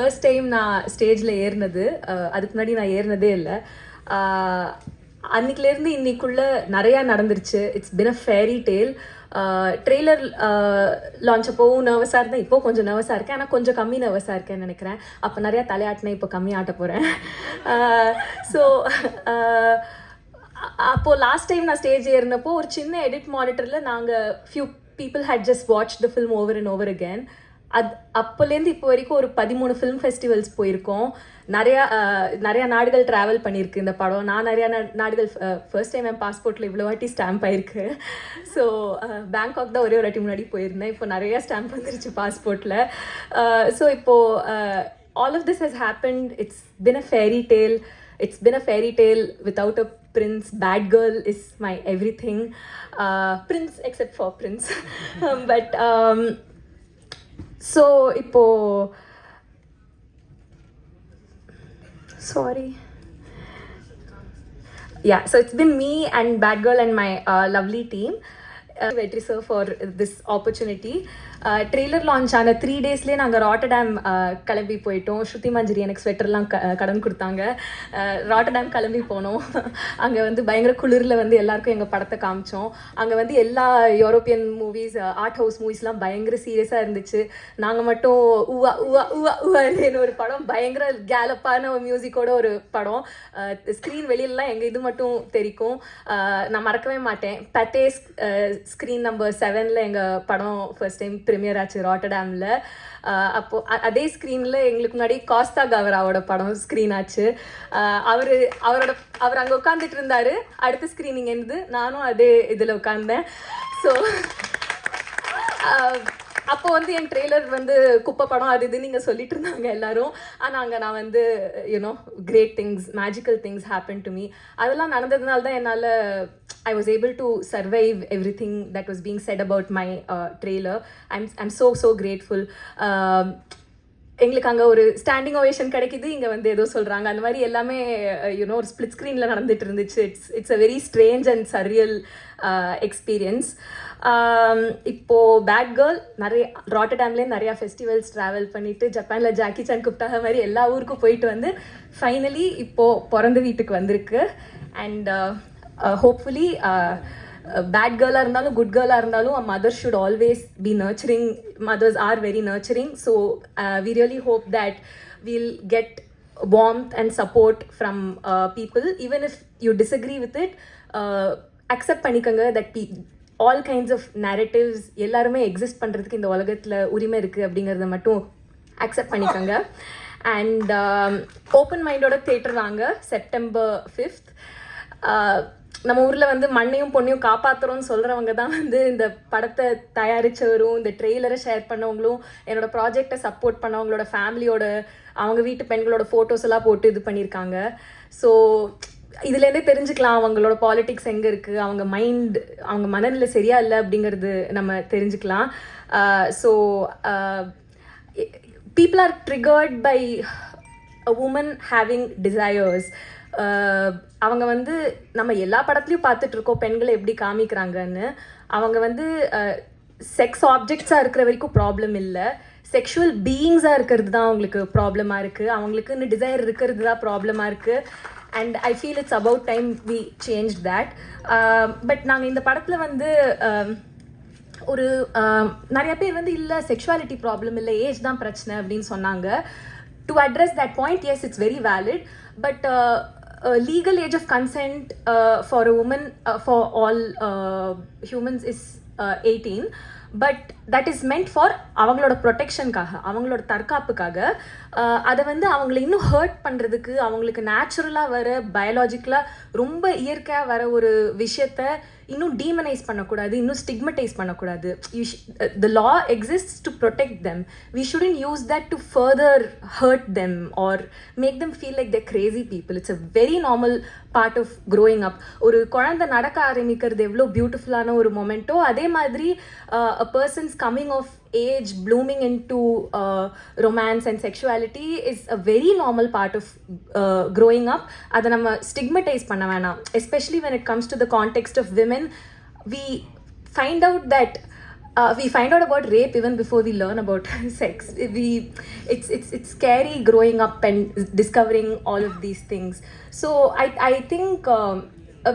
First time நான் ஸ்டேஜில் ஏறினது, அதுக்கு முன்னாடி நான் ஏறினதே இல்லை. அன்றைக்கிலேருந்து இன்னைக்குள்ளே நிறையா நடந்துருச்சு. It's been a fairy tale. Trailer launch அப்போவும் நர்வஸாக இருந்தேன், இப்போது கொஞ்சம் நர்வஸாக இருக்கேன். ஆனால் கொஞ்சம் கம்மி நர்வஸாக இருக்கேன்னு நினைக்கிறேன். அப்போ நிறையா தலையாட்டினேன், இப்போ கம்மி ஆட்ட போகிறேன். ஸோ அப்போது லாஸ்ட் டைம் நான் ஸ்டேஜ் ஏறினப்போ ஒரு சின்ன எடிட் மானிட்டரில் நாங்கள் few people had just watch the film over and over again. அப்போலேருந்து இப்போ வரைக்கும் ஒரு 13 ஃபிலிம் ஃபெஸ்டிவல்ஸ் போயிருக்கோம். நிறையா நாடுகள் ட்ராவல் பண்ணியிருக்கு இந்த படம். நான் நிறையா நாடுகள் ஃபர்ஸ்ட் டைம் என் பாஸ்போர்ட்டில் இவ்வளோ வாட்டி ஸ்டாம்ப் ஆயிருக்கு. ஸோ பேங்காக் தான் ஒரே ஒரு வாட்டி முன்னாடி போயிருந்தேன். இப்போ நிறையா ஸ்டாம்ப் வந்துருச்சு பாஸ்போர்ட்டில். ஸோ இப்போது all of this has happened. It's been a fairy tale. It's been a fairy tale without a prince. Bad girl is my everything. Prince except for prince. But so இப்போ sorry. Yeah, so it's been me and Bad Girl and my lovely team. Vetri sir for this opportunity. Trailer launch ஆன 3 டேஸ்லேயே நாங்கள் Rotterdam கிளம்பி போயிட்டோம். ஸ்ருதி மஞ்சரி எனக்கு ஸ்வெட்டர்லாம் கடன் கொடுத்தாங்க. Rotterdam கிளம்பி போனோம். அங்கே வந்து பயங்கர குளிரில் வந்து எல்லாருக்கும் எங்கள் படத்தை காமிச்சோம். அங்கே வந்து எல்லா யூரோப்பியன் மூவிஸ், ஆர்ட் ஹவுஸ் மூவிஸ்லாம் பயங்கர சீரியஸாக இருந்துச்சு. நாங்கள் மட்டும் உவா உவா உவா உவான்னு ஒரு படம், பயங்கர கேலப்பான ஒரு மியூசிக்கோட ஒரு படம். ஸ்க்ரீன் வெளியிலலாம் எங்கள் இது மட்டும் தெரிக்கும். நான் மறக்கவே மாட்டேன். பட்டே ஸ்க்ரீன் நம்பர் 7 எங்கள் படம் ஃபர்ஸ்ட் டைம் ப்ரீமியர் ஆச்சு ராட்டர்டாமில். அப்போது அதே ஸ்க்ரீனில் எங்களுக்கு முன்னாடி காஸ்தா கவராவோட படம் ஸ்க்ரீன் ஆச்சு. அவர் அங்கே உட்காந்துட்டு இருந்தார். அடுத்த ஸ்க்ரீனிங் இருந்து நானும் அதே இதில் உட்காந்தேன். ஸோ அப்போ வந்து என் ட்ரெய்லர் வந்து குப்பை படம் அது இது நீங்கள் சொல்லிட்டு இருந்தாங்க எல்லாரும். ஆனால் அங்கே நான் வந்து you know great things, magical things happen to me. அதெல்லாம் நடந்ததுனால தான் என்னால் I was able to survive everything that was being said about my trailer. I'm so grateful. எங்களுக்கு அங்கே ஒரு ஸ்டாண்டிங் ஓவேஷன் கிடைக்கிது, இங்கே வந்து ஏதோ சொல்கிறாங்க. அந்த மாதிரி எல்லாமே யூனோ ஒரு ஸ்பிளிட் ஸ்க்ரீனில் நடந்துட்டு இருந்துச்சு. It's a very strange and surreal experience. இப்போது பேட் கேர்ள் நிறைய ராட்டர்டாம்லேயே நிறையா ஃபெஸ்டிவல்ஸ் ட்ராவல் பண்ணிவிட்டு, ஜப்பானில் ஜாக்கி சான் கூப்பிட்டாக மாதிரி எல்லா ஊருக்கும் போயிட்டு வந்து ஃபைனலி இப்போது பிறந்த வீட்டுக்கு வந்திருக்கு. அண்ட் hopefully bad girl இருந்தாலும் good girl இருந்தாலும் a mother should always be nurturing. Mothers are very nurturing. So we really hope that we'll get warmth and support from people. Even if you disagree with it, accept பண்ணிக்கங்க that all kinds of narratives எல்லாருமே exist பண்ணுறதுக்கு இந்த உலகத்தில் உரிமை இருக்குது அப்படிங்கிறத மட்டும் accept பண்ணிக்கோங்க. அண்ட் ஓப்பன் மைண்டோட தேட்டர் வாங்க. September 5th. நம்ம ஊரில் வந்து மண்ணையும் பொண்ணையும் காப்பாற்றுறோன்னு சொல்கிறவங்க தான் வந்து இந்த படத்தை தயாரித்தவரும் இந்த ட்ரெய்லரை ஷேர் பண்ணவங்களும் என்னோட ப்ராஜெக்டை சப்போர்ட் பண்ணவங்களோட ஃபேமிலியோட அவங்க வீட்டு பெண்களோட ஃபோட்டோஸ் எல்லாம் போட்டு இது பண்ணியிருக்காங்க. ஸோ இதுலேருந்தே தெரிஞ்சுக்கலாம் அவங்களோட பாலிட்டிக்ஸ் எங்கே இருக்குது, அவங்க அவங்க மனநிலை சரியா இல்லை அப்படிங்கிறது நம்ம தெரிஞ்சுக்கலாம். So people are triggered by a woman having desires. அவங்க வந்து நம்ம எல்லா படத்துலையும் பார்த்துட்ருக்கோம் பெண்களை எப்படி காமிக்கிறாங்கன்னு. அவங்க வந்து செக்ஸ் ஆப்ஜெக்ட்ஸாக இருக்கிற வரைக்கும் ப்ராப்ளம் இல்லை, செக்ஷுவல் பீயிங்ஸாக இருக்கிறது தான் அவங்களுக்கு ப்ராப்ளமாக இருக்குது. அவங்களுக்குன்னு டிசைர் இருக்கிறது தான் ப்ராப்ளமாக இருக்குது. And I feel it's about time we change that. But நாங்கள் இந்த படத்தில் வந்து ஒரு நிறைய பேர் வந்து இல்லை செக்ஷுவாலிட்டி ப்ராப்ளம் இல்லை, ஏஜ் தான் பிரச்சனை அப்படின்னு சொன்னாங்க. To address that point, S it's very valid. But legal age of consent for a woman, for all humans is 18. But that is meant for அவங்களோட ப்ரொடெக்ஷனுக்காக, அவங்களோட தற்காப்புக்காக. அதை வந்து அவங்கள இன்னும் ஹர்ட் பண்ணுறதுக்கு, அவங்களுக்கு நேச்சுரலாக வர பயாலஜிக்கலாக ரொம்ப இயற்கையாக வர ஒரு விஷயத்த இன்னும் டீமனைஸ் பண்ணக்கூடாது, இன்னும் ஸ்டிக்மடைஸ் பண்ணக்கூடாது. The law exists to protect them. We shouldn't use that to further hurt them or make them feel like the crazy people. It's a very normal part of growing up. ஒரு குழந்தை நடக்க ஆரம்பிக்கிறது எவ்வளோ பியூட்டிஃபுல்லான ஒரு மொமெண்ட்டோ, அதே மாதிரி a person's coming of age, blooming into romance and sexuality is a very normal part of growing up. Adha nama stigmatize panna venam, especially when it comes to the context of women. We find out that We find out about rape even before we learn about sex. It's scary growing up and discovering all of these things. So I think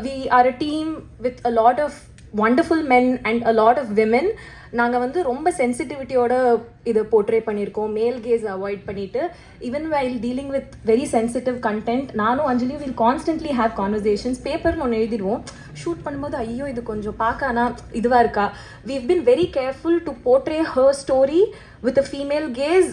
we are a team with a lot of wonderful men and a lot of women. நாங்கள் வந்து ரொம்ப சென்சிட்டிவிட்டியோட இதை portray பண்ணியிருக்கோம். மேல் case avoid பண்ணிவிட்டு even while dealing with very sensitive content நானும் அஞ்சலியும் will constantly have conversations. பேப்பர்னு ஒன்று எழுதிடுவோம், shoot பண்ணும்போது ஐயோ இது கொஞ்சம் பார்க்க ஆனால் இதுவாக இருக்கா. we've been very careful to portray her story with a female gaze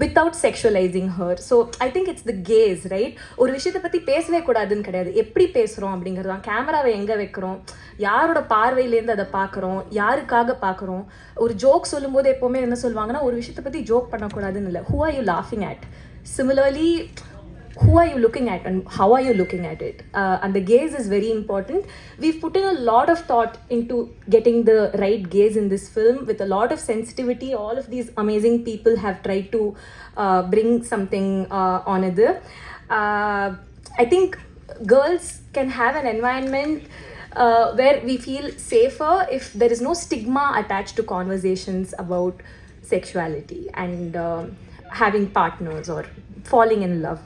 without sexualizing her. So I think it's the gaze, right? ஒரு விஷயத்தை பற்றி பேசவே கூடாதுன்னு கிடையாது, எப்படி பேசுகிறோம் அப்படிங்கிறது தான். கேமராவை எங்கே வைக்கிறோம், யாரோட பார்வையிலேருந்து அதை பார்க்குறோம், யாருக்காக பார்க்குறோம். ஒரு ஜோக் சொல்லும்போது எப்போவுமே என்ன சொல்லுவாங்கன்னா, ஒரு விஷயத்தை பற்றி ஜோக் பண்ணக்கூடாதுன்னு இல்லை, who are you laughing at? Similarly, who are you looking at and how are you looking at it? And the gaze is very important. We've put in a lot of thought into getting the right gaze in this film with a lot of sensitivity. All of these amazing people have tried to bring something on it. I think girls can have an environment where we feel safer if there is no stigma attached to conversations about sexuality and having partners or falling in love.